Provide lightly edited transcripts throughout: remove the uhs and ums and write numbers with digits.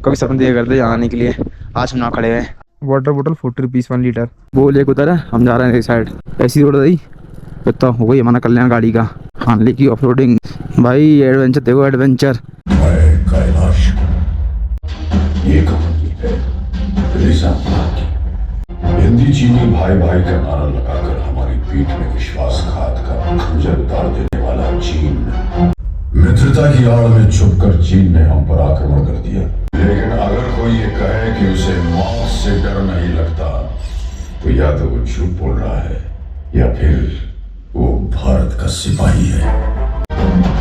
कभी सपने दिया करते यहाँ आने के लिए। आज हम ना खड़े हैं। वाटर बोतल 40 रुपीज़ 1 लीटर। वो लेक उधर है, हम जा रहे हैं इस साइड। ऐसी रोड रही फिर तो हो गई हमारा कल्याण गाड़ी का। हार्ले की ऑफ रोडिंग भाई। एडवेंचर देखो एडवेंचर। कैलाश ये कहानी है हिंदी चीनी भाई भाई का नारा लगाकर हमारी पीठ में विश्वासघात का खंजर उतार देने वाला चीन। मित्रता की आड़ में छुपकर चीन ने हम पर आक्रमण कर दिया। लेकिन अगर कोई ये कहे कि उसे मौत से डर नहीं लगता तो या तो वो झूठ बोल रहा है या फिर वो भारत का सिपाही है।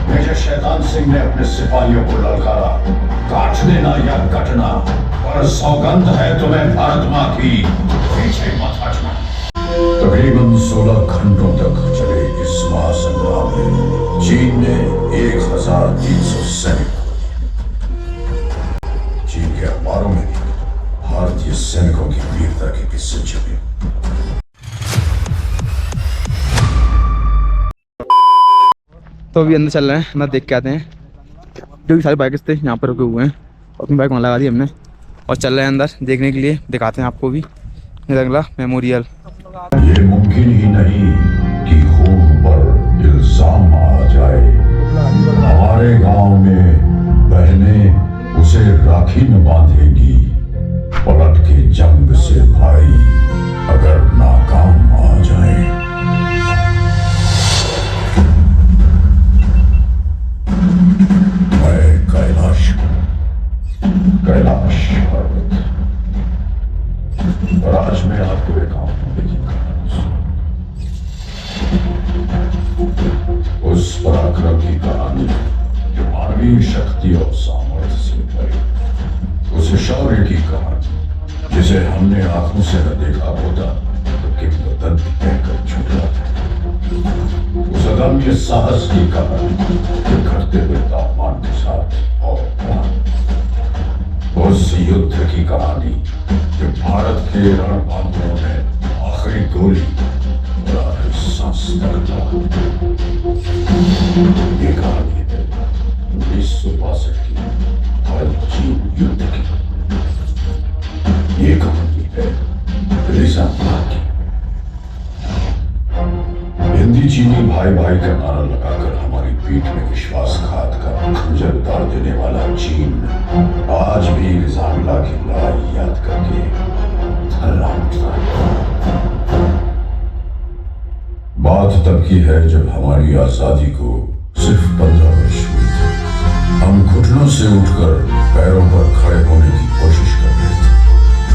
मेजर शैतान सिंह ने अपने सिपाहियों को ललकारा, काट देना या कटना, पर सौगंध है तुम्हें भारत मां की, पीछे मत हटना। तकरीबन 16 घंटों तक चले इस महासंग्राम में चीन ने 1300 सैनिक। चीन के अखबारों में भी भारतीय सैनिकों की वीरता के किस्से छपे। तो अभी अंदर चल रहे हैं, अंदर देख के आते हैं। क्योंकि सारे बाइक थे यहाँ पर रुके हुए हैं, अपनी बाइक वहाँ लगा दी हमने और चल रहे हैं अंदर देखने के लिए। दिखाते हैं आपको भी निरंगला मेमोरियल। ये मुमकिन ही नहीं कि खून पर इल्जाम आ जाए। हमारे गांव में बहनें उसे राखी में बांधेगी। पलट के जंग से भाई अगर नाकाम आ जाए। कैलाश पर्वत। और आज मैं आपको एक उस पराक्रम की कहानी जो मानवीय शक्ति और सामर्थ्य से भरी, उस शौर्य की कहानी जिसे हमने आंखों से न देखा होता तो किंवदंती कहकर छुटा था। उस अदम्य साहस की कहानी जो घटते हुए तापमान के साथ और उस युद्ध की कहानी जो भारत के रणबांधुओं ने आखिरी गोली और आखिरी सांस तक था। ये कहानी है 1962 की भारत चीन युद्ध की। ये कहानी है रिजांगला की। हिंदी चीनी भाई भाई का नारा लगाकर हमारी पीठ में विश्वासघात का खंजर उतार देने वाला चीन आज भी रिजांगला की लड़ाई याद करके थर्रा उठता है। बात तब की है जब हमारी आजादी को सिर्फ 15 वर्ष हुए थे। हम घुटनों से उठकर पैरों पर खड़े होने की कोशिश कर रहे थे।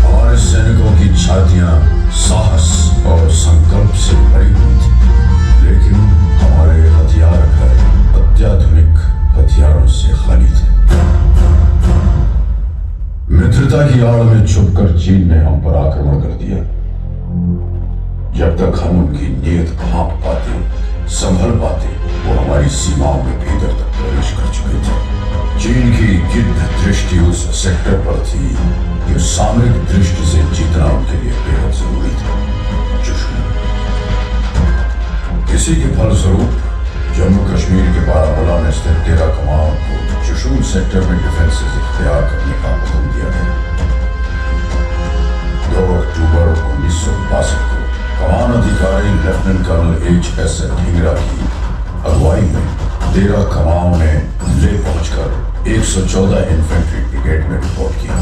हमारे सैनिकों की छातियां साहस और संकल्प से भरी हुई थी, लेकिन हमारे हथियार घर अत्याधुनिक हथियारों से खाली थे। मित्रता की आड़ में छुपकर चीन ने हम पर आक्रमण कर दिया। जब तक हम उनकी नीयत भांप पाते, संभल पाते, वो हमारी सीमाओं में भीतर तक प्रवेश कर चुके थे। चीन की गिद्ध दृष्टि उस सेक्टर पर थी जो सामरिक दृष्टि से जीतना उनके लिए बेहद जरूरी था, चुशूल। इसी के फलस्वरूप जम्मू कश्मीर के बारामूला में स्थित टेरा कमान को चुशूल सेक्टर में डिफेंसेस इख्तियार करने का हुक्म दिया गया। 2 अक्टूबर 1962 को कमान अधिकारी लेफ्टिनेंट कर्नल H.S. ढींगरा की अगुवाई में टेरा कमान ने ले पहुंचकर 114 इन्फेंट्री ब्रिगेड में रिपोर्ट किया।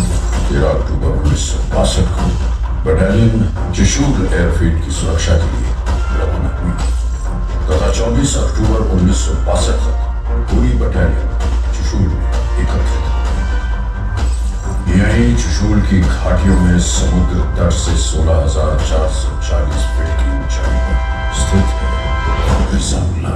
13 अक्टूबर 1962 को बटालियन चुशूल एयरफील्ड की सुरक्षा के लिए रवाना हुई तथा 24 अक्टूबर 1962 तक पूरी बटालियन चुशूल में एकत्रित हो गई। यहीं चुशूल की घाटियों में समुद्र तट से 16,440 फीट की ऊंचाई पर स्थित है रिजांगला।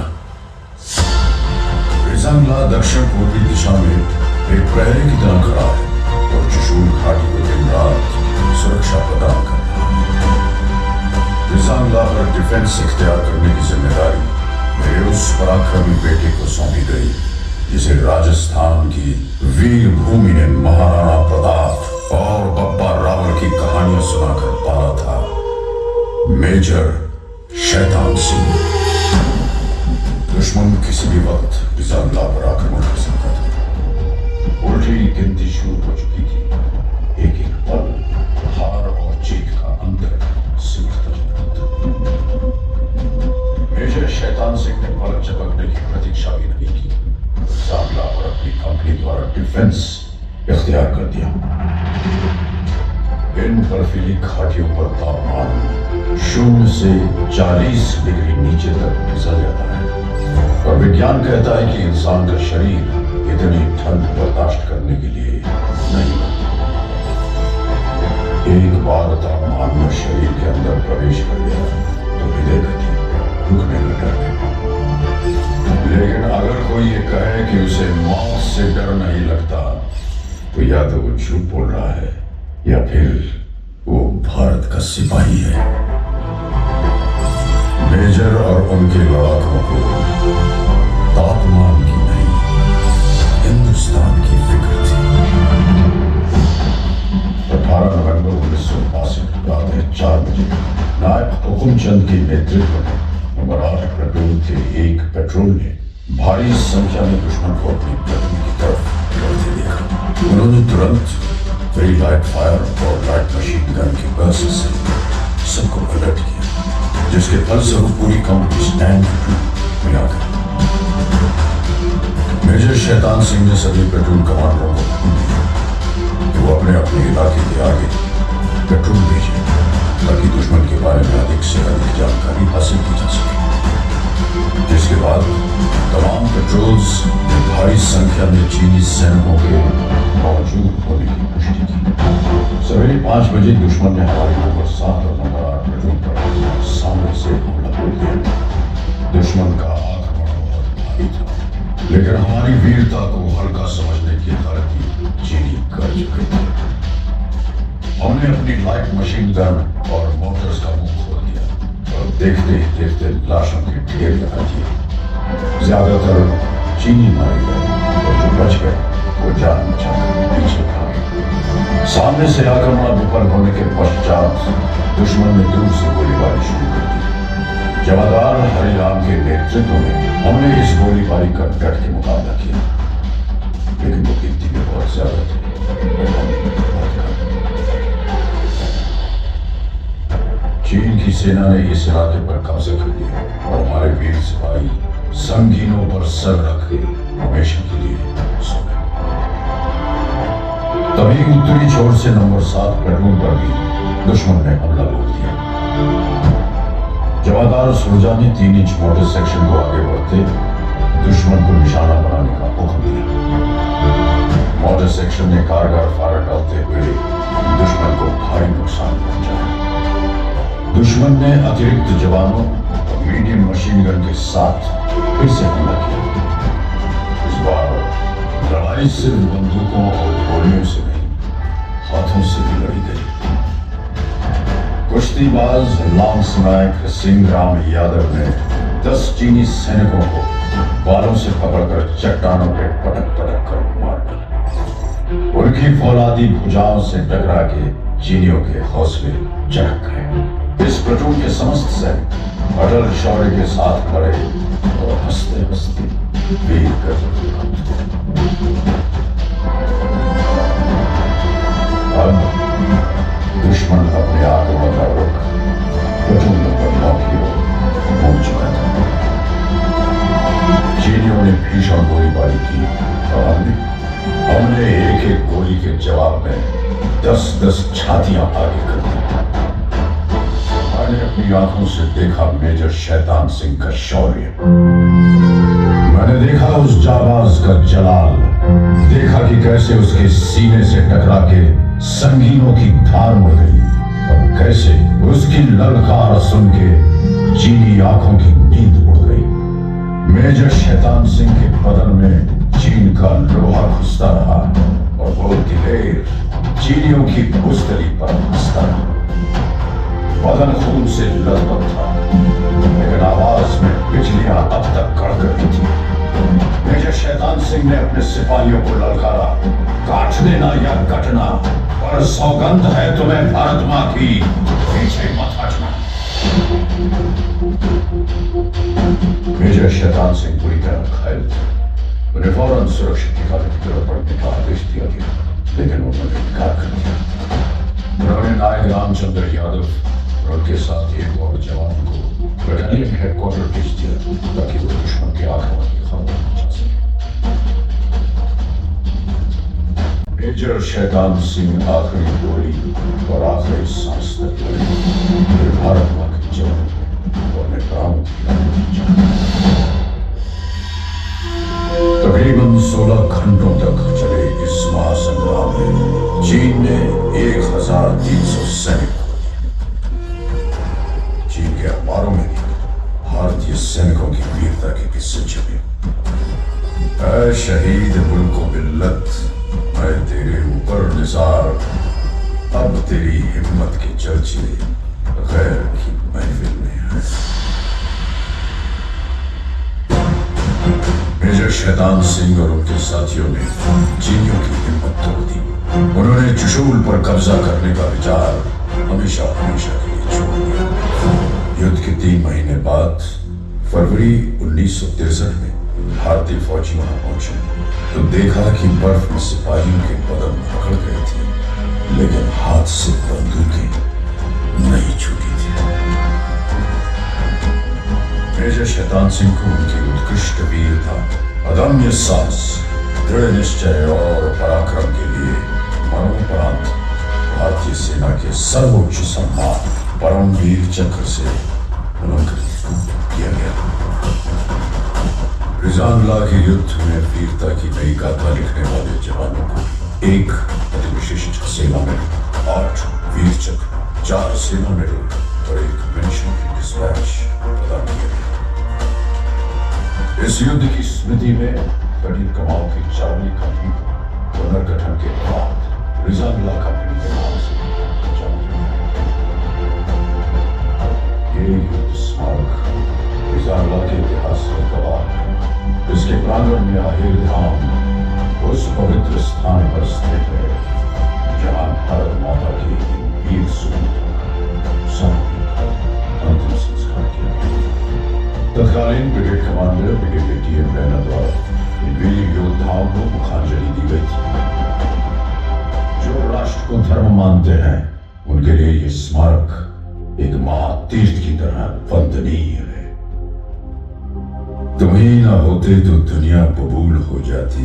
रिजांगला दक्षिण पूर्वी दिशा में एक प्रहरी की तरह खड़ा है और चुशूल घाटी को दिन रात सुरक्षा प्रदान कर रहा है। रिजांगला पर डिफेंस इख्तियार करने की जिम्मेदारी मेरे उस पराक्रमी बेटे को सौंपी गई जिसे राजस्थान की वीर भूमि ने महाराणा प्रताप और बप्पा रावल की कहानियां सुनाकर पाला था, मेजर शैतान सिंह। दुश्मन किसी भी वक्त रिजांगला पर आक्रमण कर सकता था। उल्टी गिनती शुरू हो चुकी थी। इख्तियार कर दिया। इन बर्फीली घाटियों पर तापमान 0 से 40 डिग्री नीचे तक फिसल जाता है और विज्ञान कहता है कि इंसान का शरीर इतनी ठंड बर्दाश्त करने के लिए नहीं बनता। एक बार तापमान में शरीर के अंदर प्रवेश कर गया तो हृदय गति रुकने का डर है। लेकिन अगर कोई ये कहे कि उसे मौत से डर नहीं लगता तो या तो वो झूठ बोल रहा है या फिर वो भारत का सिपाही है। मेजर और उनके लड़ाकों को तापमान की नहीं, हिंदुस्तान की फिक्र थी। 18 नवंबर 1962 रात 4 बजे नायक हुकुमचंद के नेतृत्व में नंबर 8 प्लेटून के एक पेट्रोल ने भारी संख्या में दुश्मन को अपनी प्लेटून की तरफ बढ़ते देखा। उन्होंने तुरंत वेरी लाइट फायर और लाइट मशीन गन के बर्स्ट से सबको अलर्ट किया, जिसके फलस्वरूप पूरी कंपनी स्टैंड मिला गई। मेजर शैतान सिंह ने सभी प्लेटून कमांडरों को हुक्म दिया कि वो अपने अपने इलाके के आगे पेट्रोल भेजें ताकि दुश्मन के बारे में अधिक से अधिक जानकारी हासिल की जा सके। जिसके बाद तमाम पेट्रोल्स ने भारी संख्या में चीनी सैनिकों के मौजूद होने की पुष्टि की। सवेरे 5 बजे दुश्मन ने हमारे नंबर 7 और नंबर 8 पेट्रोल पर सामने से हमला बोल दिया। दुश्मन का आक्रमण बहुत भारी था, लेकिन हमारी वीरता को हल्का समझने की गलती चीनी कर चुके थे। हमने अपनी लाइट मशीन गन और मोटर्स का मुंह खोल दिया और देखते ही देखते लाशों के ढेर लगा दिए। ज्यादातर चीनी मारे गए और जो बच गए वो जान बचाकर पीछे भागे। सामने से आक्रमण विफल होने के पश्चात दुश्मन ने दूर से गोलीबारी शुरू कर दी। जवादार हरिराम के नेतृत्व में हमने इस गोलीबारी का डट के मुकाबला किया, लेकिन वो गिनती में बहुत ज्यादा थे। चीन की सेना ने इस इलाके पर कब्जा कर लिया और हमारे वीर सिपाही संगीनों पर सर रख के हमेशा के लिए सो गए। तभी उत्तरी छोर से नंबर 7 प्लेटून पर भी दुश्मन ने हमला बोल दिया। जवादार सुरजा ने 3 इंच मोटर सेक्शन को आगे बढ़ते दुश्मन को निशाना बनाने का हुक्म दिया। मोटर सेक्शन ने कारगर फायर डालते हुए दुश्मन को भारी नुकसान पहुंचाया। दुश्मन ने अतिरिक्त जवानों और मीडियम मशीन गन के साथ फिर से हमला किया। इस बार लड़ाई सिर्फ बंदूकों और गोलियों से नहीं, हाथों से भी लड़ी गई। कुश्तीबाज लांस नायक सिंह राम यादव ने 10 चीनी सैनिकों को बालों से पकड़कर चट्टानों पे पटक पटक कर मार डाला। उनकी फौलादी भुजाओं से टकरा के चीनियों के हौसले चढ़क गए। इस प्लेटून के समस्त सैनिक अटल शौर्य के साथ खड़े और हंसते हंसते वीर गति। अब दुश्मन अपने आक्रमण का रुख प्लेटून नंबर 9 की ओर मोड़ चुका था। चीनियों ने भीषण गोलीबारी की और हमने एक-एक गोली के जवाब में 10-10 छातियां आगे कर दी। मैंने अपनी आंखों से देखा मेजर शैतान सिंह का शौर्य। मैंने देखा उस जाबाज का जलाल, देखा कि कैसे उसके सीने से टकरा के संगीनों की धार मुड़ गई और कैसे उसकी ललकार सुन के चीनी आंखों की नींद उड़ गई। मेजर शैतान सिंह के बदन में चीन का लोहा घुसता रहा और वो दिलेर चीनियों की बुजदली पर हंसता रहा। बदन खून से लथपथ था, लेकिन आवाज में बिजलियां अब तक कड़क रही थी। मेजर शैतान सिंह ने अपने सिपाहियों को ललकारा, काट देना या कटना, पर सौगंध है तुम्हें भारत मां की, पीछे मत हटना। मेजर शैतान सिंह पूरी तरह घायल थे। उन्हें फौरन सुरक्षित ठिकाने की तरफ बढ़ने का आदेश दिया गया, लेकिन उन्होंने इनकार कर दिया। उन्होंने नायक रामचंद्र यादव और उनके साथ एक और जवान को बटालियन हेडक्वार्टर भेज दिया ताकि वो दुश्मन के आक्रमण की खबर पहुंचा सके। मेजर शैतान सिंह आखिरी गोली और आखिरी सांस तक लड़े, फिर भारत मां की जय और अपने प्राणों की रक्षा। तकरीबन 16 घंटों तक चले इस महासंग्राम में चीन ने 1300 सैनिक खो दिए। चीन के अखबारों में भी भारतीय सैनिकों की वीरता के किस्से छपे। ऐ शहीद मुल्को मिल्लत, मैं तेरे ऊपर निसार, अब तेरी हिम्मत के चर्चे गैर की महफिल में है। मेजर शैतान सिंह और उनके साथियों ने चीनियों की हिम्मत तोड़ दी। उन्होंने चुशूल पर कब्जा करने का विचार हमेशा हमेशा के लिए छोड़ दिया। युद्ध के 3 महीने बाद फरवरी 1963 में भारतीय फौजी वहां पहुंचे तो देखा कि बर्फ में सिपाहियों के बदन पकड़ गए थे, लेकिन हाथ से बंदूकें नहीं छूटी थी। मेजर शैतान सिंह को उनकी उत्कृष्ट वीरता, अदम्य साहस, दृढ़ निश्चय और पराक्रम के लिए मरणोपरांत भारतीय सेना के सर्वोच्च सम्मान परमवीर चक्र से अलंकृत किया गया। रिजानला के युद्ध में वीरता की नई गाथा लिखने वाले जवानों को एक अति विशिष्ट सेना मेडल, 8 वीर चक्र, 4 सेना मेडल और एक मिशनरी डिस्पैच प्रदान किया गया। इस युद्ध की स्मृति में कठिन कमाओं की चार्ली कंपनी को पुनर्गठन के बाद रिजानला कंपनी के नाम से जाना जाता है। ये युद्ध स्मारक रिजानला के इतिहास का गवाह है। इसके प्रांगण में आहेर धाम उस पवित्र स्थान पर स्थित है जहां भारत माता के वीर सपूतों का अंतिम संस्कार किया गया। तत्कालीन brigade commander brigadier T M. Raina द्वारा इन वीर योद्धाओं को मुखांजलि दी गई थी। जो राष्ट्र को धर्म मानते हैं उनके लिए यह स्मारक एक महातीर्थ की तरह वंदनीय है। तुम ही ना होते तो दुनिया बबूल हो जाती,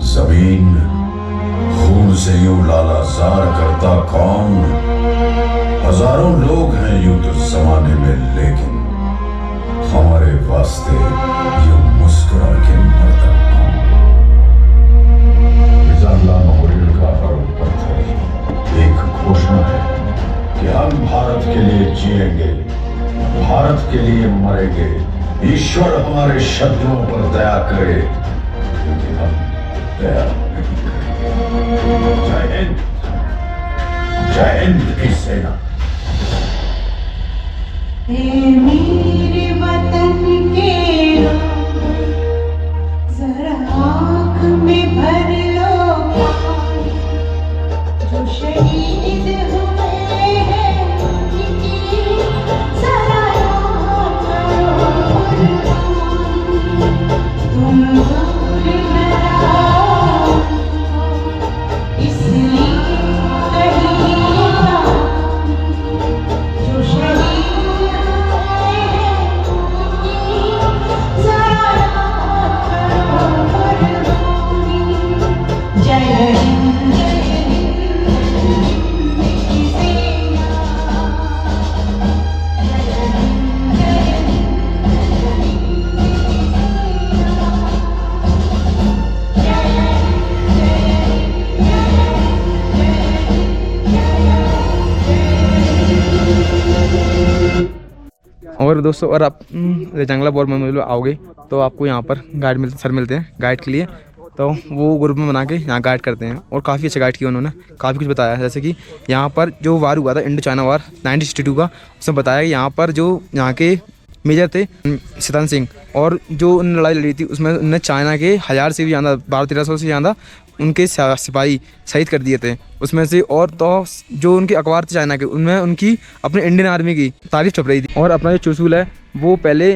जमीन खून से यूं लालाजार करता कौन। हजारों लोग हैं यूं तो जमाने में, लेकिन हमारे वास्ते यूं मुस्कुरा के मरता कौन। रिजानला मेमोरियल का हर पत्थर एक घोषणा है कि हम भारत के लिए जिएंगे, भारत के लिए मरेंगे। ईश्वर हमारे शत्रुओं पर दया करे, क्योंकि हम दया नहीं करेंगे। जय हिंद की सेना। मेरे वतन के जरा आँख में भर लो पानी, जो शहीद हुए हैं जरा याद करो। तुम भूल न जाओ, इसलिए कहिएगा जो शहीद और दोस्तों अगर आप जंगला बॉल में आओगे तो आपको यहाँ पर गाइड मिलते हैं गाइड के लिए। तो वो ग्रुप में बना के यहाँ गाइड करते हैं और काफ़ी अच्छा गाइड किया उन्होंने, काफ़ी कुछ बताया। जैसे कि यहाँ पर जो वार हुआ था इंडो चाइना वार 1962 का, उसमें बताया कि यहाँ पर जो यहाँ के मेजर थे शैतान सिंह, और जो उन्होंने लड़ाई लड़ी थी उसमें उन्होंने चाइना के 1000 से भी ज़्यादा 1200-1300 से ज़्यादा उनके सिपाही शहीद कर दिए थे उसमें से। और तो जो उनके अखबार थे चाइना के, उनमें उनकी अपने इंडियन आर्मी की तारीफ छप रही थी। और अपना जो चुशूल है वो पहले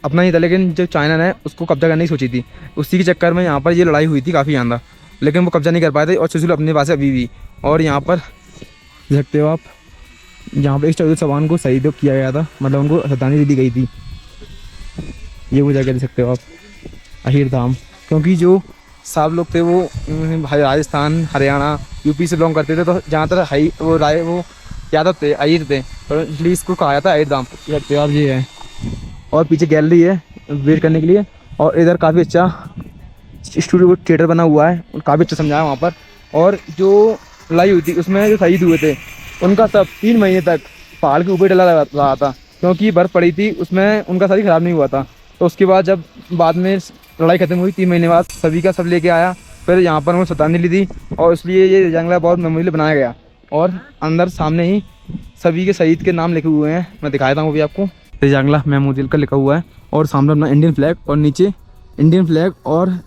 अपना ही था, लेकिन जो चाइना ने उसको कब्जा करने की सोची थी, उसी के चक्कर में यहाँ पर ये लड़ाई हुई थी काफ़ी ज़्यादा, लेकिन वो कब्जा नहीं कर पाए थे। और चुशूल अपने पास है अभी भी। और यहाँ पर देख सकते हो आप, यहाँ पर 14 जवान को शहीद किया गया था, मतलब उनको शतानी दे दी गई थी। ये वो जगह देख सकते हो आप, अहीर धाम, क्योंकि जो सब लोग थे वो भाई राजस्थान हरियाणा यूपी से बिलोंग करते थे, तो ज़्यादातर हाई वो यादव थे, अय्यर थे, तो इसलिए इसको कहा जाता है अय्यर धाम। आप ये है और पीछे गैलरी है वेट करने के लिए, और इधर काफ़ी अच्छा स्टूडियो थिएटर बना हुआ है, काफ़ी अच्छा समझाया वहाँ पर। और जो लड़ाई हुई थी उसमें जो शहीद हुए थे उनका सब 3 महीने तक पहाड़ के ऊपर डला रहा था, क्योंकि बर्फ़ पड़ी थी उसमें, उनका शरीर ख़राब नहीं हुआ था। तो उसके बाद जब बाद में लड़ाई ख़त्म हुई 3 महीने बाद सभी का सब लेके आया, फिर यहाँ पर उन्होंने श्रद्धांजलि दी, और इसलिए ये जंगला बहुत मेमोरियल बनाया गया। और अंदर सामने ही सभी के शहीद के नाम लिखे हुए हैं, मैं दिखाया था वो भी आपको, जंगला मेमोरियल का लिखा हुआ है। और सामने अपना इंडियन फ्लैग, और नीचे इंडियन फ्लैग और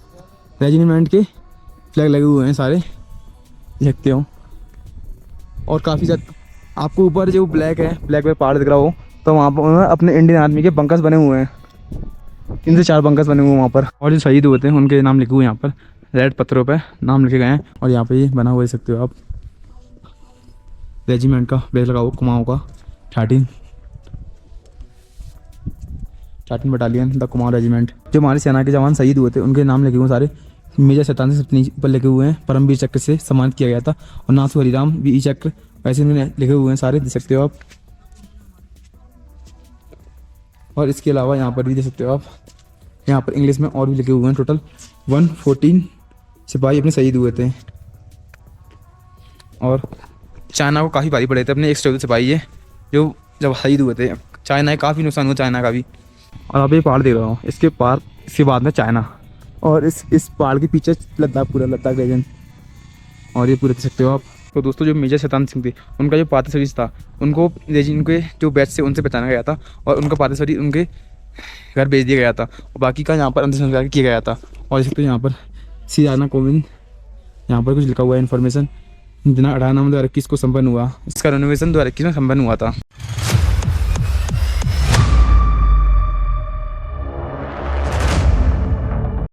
रेजिमेंट के फ्लैग लगे हुए हैं सारे, देखते हो। और काफ़ी ज़्यादा आपको ऊपर जो ब्लैक है, ब्लैक पे पहाड़ दिख रहा हो, तो वहाँ पर अपने इंडियन आर्मी के बंकर्स बने हुए हैं, 3 से 4 बंकर्स बने हुए हैं वहाँ पर। और जो शहीद हुए थे उनके नाम लिखे हुए हैं यहाँ पर, रेड पत्थरों पे नाम लिखे गए हैं। और यहाँ पे ये बना हुआ देख सकते हो आप, रेजिमेंट का बैग लगा हुआ कुमाऊँ का 13 बटालियन द कुमाऊँ रेजिमेंट। जो हमारी सेना के जवान शहीद हुए थे उनके नाम लिखे हुए सारे, मेजर 47 सप्तनी पर लिखे हुए हैं, परमवीर चक्र से सम्मानित किया गया था। और नाथू हरिराम वी चक्र ऐसे इन्होंने लिखे हुए हैं सारे, देख सकते हो आप। और इसके अलावा यहाँ पर भी देख सकते हो आप, यहाँ पर इंग्लिश में और भी लिखे हुए हैं। टोटल 114 सिपाही अपने शहीद हुए थे। और चाइना को काफ़ी भारी पड़े थे अपने 114 सिपाही है जो जब शहीद हुए थे। चाइना का काफ़ी नुकसान हुआ, चाइना का भी। और अब ये पहाड़ देख रहा हूँ, इसके बाद में चाइना, और इस पहाड़ के पीछे लद्दाख, पूरा लद्दाख रीजन। और ये पूरे देख सकते हो आप। तो दोस्तों जो मेजर 47 सिंह थे उनका जो पार्थिव शरीर था उनको उनके जो बैच से उनसे पहचाना गया था, और उनका पार्थिव शरीर उनके घर भेज दिया गया था, और बाकी का यहाँ पर अंतिम संस्कार किया गया था। और देख सकते हो यहाँ पर श्री राजनाथ कोविंद, यहाँ पर कुछ लिखा हुआ है इन्फॉर्मेशन। दिनांक 18 नवंबर 2021 को संपन्न हुआ, इसका रेनोवेशन 2021 में संपन्न हुआ था।